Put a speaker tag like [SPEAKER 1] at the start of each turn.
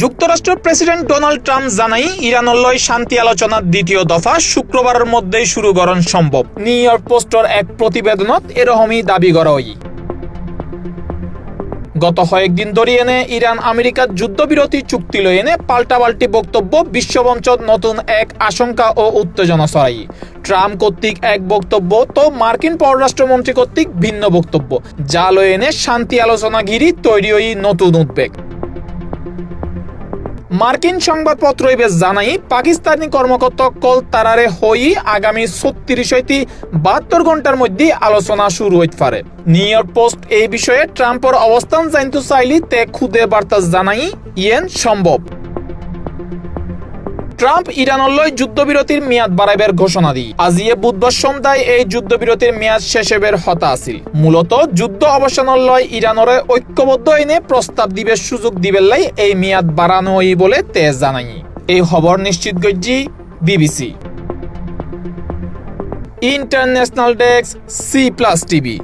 [SPEAKER 1] যুক্তরাষ্ট্রের president Donald Trump জানাই ইরানের লয় শান্তি আলোচনার দ্বিতীয় দফা শুক্রবারের মধ্যেই শুরু করণ সম্ভব। নিউ ইয়র্ক পোস্টর এক প্রতিবেদনত এরকমই দাবি করা হয়। গত কয়েকদিন ধরে এনে ইরান আমেরিকার যুদ্ধবিরতি চুক্তি লই এনে পাল্টাপাল্টি বক্তব্য বিশ্বমঞ্চত নতুন এক আশঙ্কা ও উত্তেজনা ছড়াই। ট্রাম্প কর্তৃক এক বক্তব্য তো মার্কিন পররাষ্ট্রমন্ত্রী কর্তৃক ভিন্ন বক্তব্য, যা লই এনে শান্তি আলোচনা ঘিরি তৈরি হই নতুন উদ্বেগ। মার্কিন সংবাদপত্র এবার জানাই পাকিস্তানি কর্মকর্তা কল তারারে হই আগামী 36-72 ঘন্টার মধ্যে আলোচনা শুরু হইতে পারে। নিউ ইয়র্ক পোস্ট এই বিষয়ে ট্রাম্পের অবস্থান জানতে চাইলে তে খুদে বার্তা জানাই ইয়েন সম্ভব। ট্রাম্প ইরানের লয় যুদ্ধবিরতির মেয়াদ বাড়াইবার ঘোষণা দি আজিয়ে বুধবার সন্ধ্যায় এই যুদ্ধবিরতির মেয়াদ শেষের হতা আছিল। মূলত যুদ্ধ অবসানের লয় ইরানরে ঐক্যবদ্ধ এনে প্রস্তাব দিবের সুযোগ দিবের লাই এই মেয়াদ বাড়ানো হই বলে তেজ জানাই। এই খবর নিশ্চিত গজ্জি BBC. International desk C+ TV.